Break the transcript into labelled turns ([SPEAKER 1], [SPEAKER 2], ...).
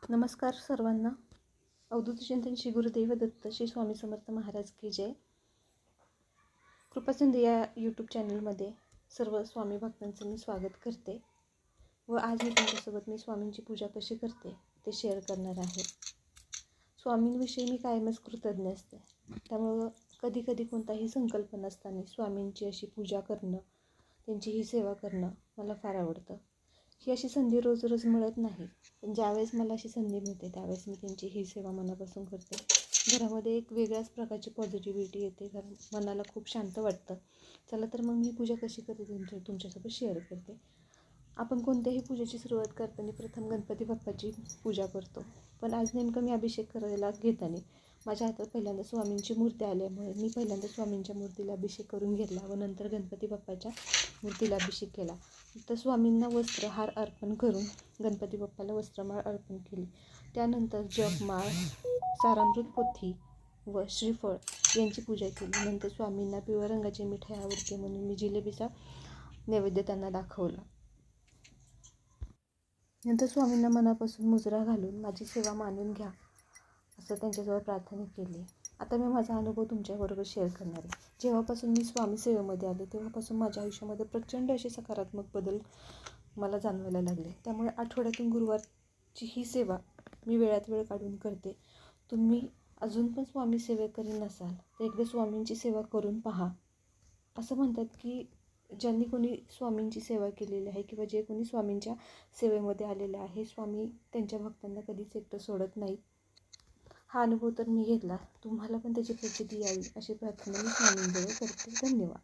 [SPEAKER 1] नमस्कार सर्वांना. अवधूत चिंतन श्री गुरुदेव दत्त श्री स्वामी समर्थ महाराज की जय. कृपासिंधू या यूट्यूब चॅनलमध्ये सर्व स्वामी भक्तांचं मी स्वागत करते व आज मी तुमच्यासोबत मी स्वामींची पूजा कशी करते ते शेअर करणार आहे. स्वामींविषयी मी कायमच कृतज्ञ असते. त्यामुळं कधी कधी कोणताही संकल्प नसताना स्वामींची अशी पूजा करणं, त्यांची ही सेवा करणं मला फार आवडतं. ही अशी संधी रोज रोज मिळत नाही, पण ज्यावेळेस मला अशी संधी मिळते त्यावेळेस मी त्यांची ही सेवा मनापासून करते. घरामध्ये एक वेगळ्याच प्रकारची पॉझिटिव्हिटी येते, कारण मनाला खूप शांत वाटतं. चला तर मग मी पूजा कशी करते तुमच्यासोबत शेअर करते. आपण कोणत्याही पूजेची सुरुवात करताना प्रथम गणपती बाप्पाची पूजा करतो, पण आज नेमकं मी अभिषेक करायला घेताना माझ्या हातात पहिल्यांदा स्वामींची मूर्ती आल्यामुळे मी पहिल्यांदा स्वामींच्या मूर्तीला अभिषेक करून घेतला व नंतर गणपती बाप्पाच्या मूर्तीला अभिषेक केला. तर स्वामींना वस्त्रहार अर्पण करून गणपती बाप्पाला वस्त्रमाळ अर्पण केली. त्यानंतर जपमाळ, सारामृत पोथी व श्रीफळ यांची पूजा केली. नंतर स्वामींना पिवळ्या रंगाची मिठाई आवडते म्हणून मी जिलेबीचा नैवेद्य त्यांना दाखवला. नंतर स्वामींना मनापासून मुजरा घालून माझी सेवा मानून घ्या असं त्यांच्याजवळ प्रार्थना केली. आता मी माझा अनुभव तुमच्याबरोबर शेअर करणार आहे. जेव्हापासून मी स्वामी सेवेमध्ये आले तेव्हापासून माझ्या आयुष्यामध्ये प्रचंड असे सकारात्मक बदल मला जाणवायला लागले. त्यामुळे आठवड्यातून गुरुवारची ही सेवा मी वेळात वेळ काढून करते. तुम्ही अजून पण स्वामी सेवेकरी नसाल तर एकदा स्वामींची सेवा करून पहा. असं म्हणतात की ज्यांनी कोणी स्वामींची सेवा केलेली आहे किंवा जे कोणी स्वामींच्या सेवेमध्ये आलेलं आहे, स्वामी त्यांच्या भक्तांना कधीच एकटं सोडत नाहीत. हा अनुभव तर मी घेतला. तुम्हाला पण त्याची प्रचिती यावी अशी प्रार्थना मी स्वामींजवळ करते. धन्यवाद.